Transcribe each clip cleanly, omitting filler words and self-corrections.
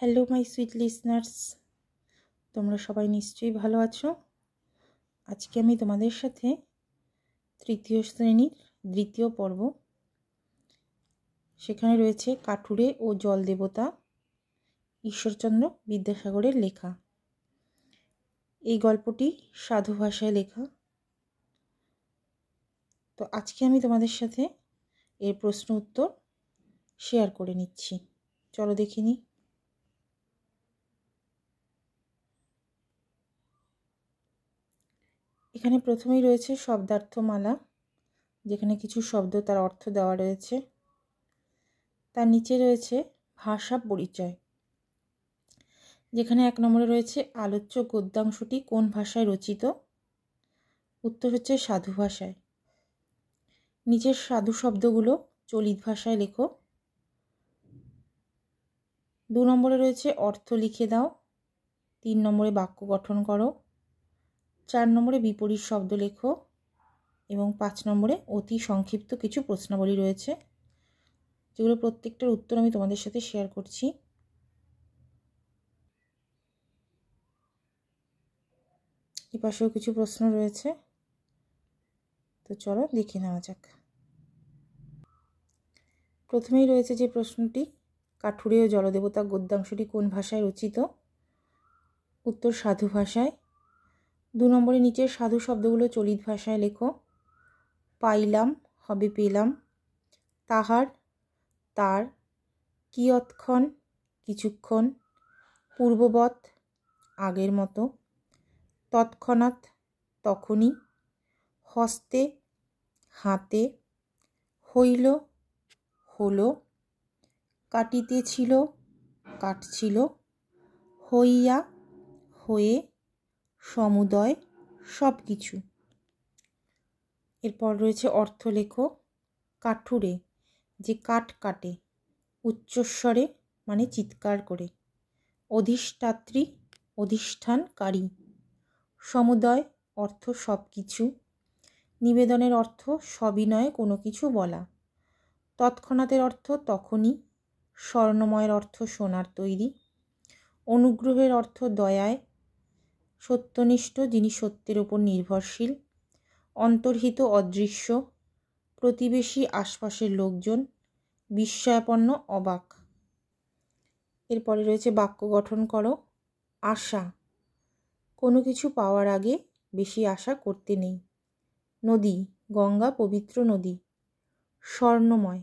Hello my sweet listeners, তোমরা সবাই নিশ্চয়ই ভালো আছো। আজকে আমি তোমাদের সাথে তৃতীয় শ্রেণীর দ্বিতীয় পর্ব, সেখানে রয়েছে কাঠুরে ও জল দেবতা, ঈশ্বরচন্দ্র বিদ্যাসাগরের লেখা। এই গল্পটি সাধু ভাষায় লেখা। তো আজকে আমি তোমাদের সাথে এর প্রশ্ন উত্তর শেয়ার করে নিচ্ছি। চলো দেখিনি। এখানে প্রথমেই রয়েছে শব্দার্থমালা, যেখানে কিছু শব্দ তার অর্থ দেওয়া রয়েছে। তার নিচে রয়েছে ভাষা পরিচয়, যেখানে 1 নম্বরে রয়েছে আলোচ্য গদ্যাংশটি কোন ভাষায় রচিত। উত্তর হচ্ছে সাধু ভাষায়। নিচের সাধু শব্দগুলো চলিত ভাষায় লেখো। 2 নম্বরে রয়েছে অর্থ লিখে দাও। 3 নম্বরে বাক্য গঠন করো। 4 নম্বরে বিপরীত শব্দ লেখো এবং 5 নম্বরে অতি সংক্ষিপ্ত কিছু প্রশ্নাবলী রয়েছে, যেগুলো প্রত্যেকটার উত্তর আমি তোমাদের সাথে শেয়ার করছি। এই পাশেও কিছু প্রশ্ন রয়েছে, তো চলো দেখে নেওয়া যাক। প্রথমেই রয়েছে যে প্রশ্নটি, কাঠুরে ও জলদেবতা গদ্যাংশটি কোন ভাষায় রচিত। উত্তর সাধু ভাষায়। 2 নম্বরে নিচের সাধু শব্দগুলো চলিত ভাষায় লেখো। পাইলাম হবে পেলাম, তাহার তার, কিয়ৎক্ষণ কিছুক্ষণ, পূর্ববৎ আগের মতো, তৎক্ষণাৎ তখনই, হস্তে হাতে, হইল হলো, কাটিতেছিল কাটছিল, হইয়া হয়ে, সমুদয় সব কিছু। এরপর রয়েছে অর্থ লেখো। কাঠুরে যে কাঠ কাটে, উচ্চস্বরে মানে চিৎকার করে। অধিষ্ঠাত্রী অধিষ্ঠানকারী। সমুদয় অর্থ সব কিছু। নিবেদনের অর্থ সবিনয়ে কোনো কিছু বলা। তৎক্ষণাতের অর্থ তখনই। স্বর্ণময়ের অর্থ সোনার তৈরি। অনুগ্রহের অর্থ দয়ায়। সত্যনিষ্ঠ যিনি সত্যের ওপর নির্ভরশীল। অন্তর্হিত অদৃশ্য। প্রতিবেশী আশপাশের লোকজন। বিস্ময়াপন্ন অবাক। এরপরে রয়েছে বাক্য গঠন করো। আশা, কোনো কিছু পাওয়ার আগে বেশি আশা করতে নেই। নদী, গঙ্গা পবিত্র নদী। স্বর্ণময়,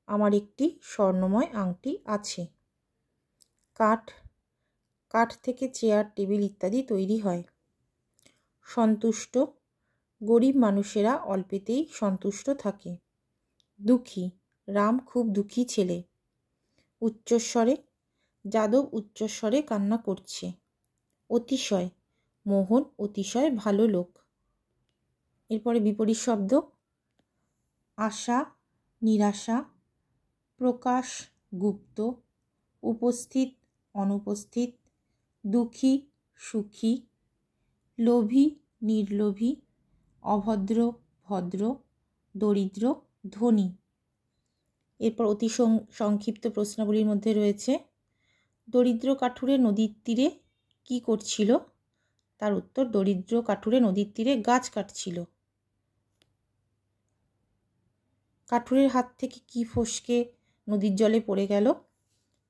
আমার একটি স্বর্ণময় আংটি আছে। কাঠ, কাঠ থেকে চেয়ার টেবিল ইত্যাদি তৈরি হয়। সন্তুষ্ট, গরিব মানুষেরা অল্পেতেই সন্তুষ্ট থাকে। দুঃখী, রাম খুব দুঃখী ছেলে। উচ্চস্বরে, যাদব উচ্চস্বরে কান্না করছে। অতিশয়, মোহন অতিশয় ভালো লোক। এরপরে বিপরীত শব্দ। আশা নিরাশা, প্রকাশ গুপ্ত, উপস্থিত অনুপস্থিত, দুঃখী সুখী, লোভী নির্লোভী, অভদ্র ভদ্র, দরিদ্র ধনী। এরপর অতি সংক্ষিপ্ত প্রশ্নাবলীর মধ্যে রয়েছে দরিদ্র কাঠুরে নদীর তীরে কি করছিল। তার উত্তর দরিদ্র কাঠুরে নদীর তীরে গাছ কাটছিল। কাঠুরের হাত থেকে কি ফসকে নদীর জলে পড়ে গেল।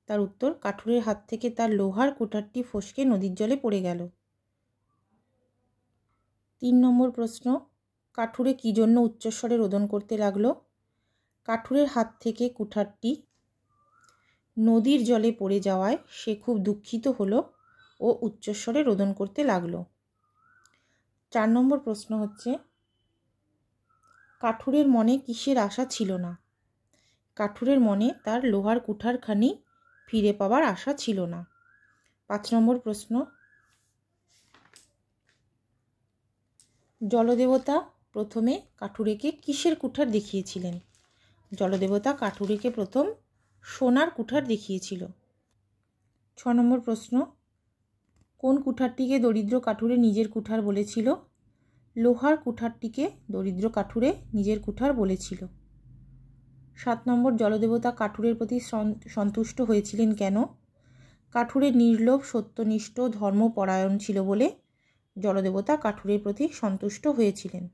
তার উত্তর কাঠুরের হাত থেকে তার লোহার কুঠারটি ফসকে নদীর জলে পড়ে গেল। 3 নম্বর প্রশ্ন, কাঠুরে কি জন্য উচ্চস্বরে রোদন করতে লাগলো। কাঠুরের হাত থেকে কুঠারটি নদীর জলে পড়ে যাওয়ায় সে খুব দুঃখিত হলো ও উচ্চস্বরে রোদন করতে লাগলো। 4 নম্বর প্রশ্ন হচ্ছে, কাঠুরের মনে কিসের আশা ছিল না। কাঠুরের মনে তার লোহার কুঠারখানি ফিরে পাওয়ার আশা ছিল না। 5 নম্বর প্রশ্ন, জলদেবতা প্রথমে কাঠুরেকে কিসের কুঠার দেখিয়েছিলেন। জলদেবতা কাঠুরেকে প্রথম সোনার কুঠার দেখিয়েছিল। 6 নম্বর প্রশ্ন, কোন কুঠারটিকে দরিদ্র কাঠুরে নিজের কুঠার বলেছিল। লোহার কুঠারটিকে দরিদ্র কাঠুরে নিজের কুঠার বলেছিল। 7 নম্বর, জলদেবতা কাঠুরের প্রতি সন্তুষ্ট হয়েছিলেন কেন। কাঠুরে নির্লোভ, সত্যনিষ্ঠ, ধর্মপরায়ণ ছিল বলে জলদেবতা কাঠুরের প্রতি সন্তুষ্ট হয়েছিলেন।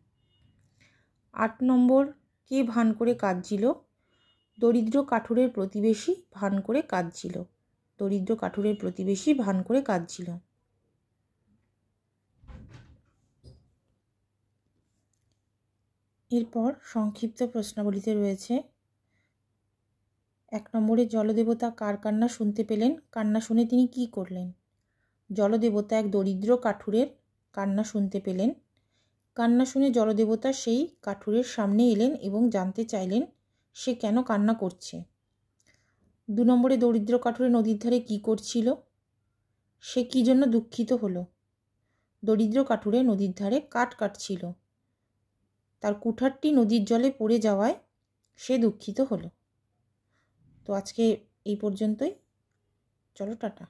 8 নম্বর, কে ভান করে কাঁদছিল? দরিদ্র কাঠুরের প্রতিবেশী ভান করে কাঁদছিল। দরিদ্র কাঠুরের প্রতিবেশী ভান করে কাঁদছিল। এরপর সংক্ষিপ্ত প্রশ্নাবলীতে রয়েছে 1 নম্বরে, জলদেবতা কার কান্না শুনতে পেলেন? কান্না শুনে তিনি কি করলেন? জলদেবতা এক দরিদ্র কাঠুরের কান্না শুনতে পেলেন। কান্না শুনে জলদেবতা সেই কাঠুরের সামনে এলেন এবং জানতে চাইলেন সে কেন কান্না করছে। 2 নম্বরে, দরিদ্র কাঠুরে নদীর ধারে কি করছিল? সে কি জন্য দুঃখিত হলো? দরিদ্র কাঠুরে নদীর ধারে কাঠ কাটছিল। তার কুঠারটি নদীর জলে পড়ে যাওয়ায় সে দুঃখিত হলো। তো আজকে এই পর্যন্তই। চলো, টাটা।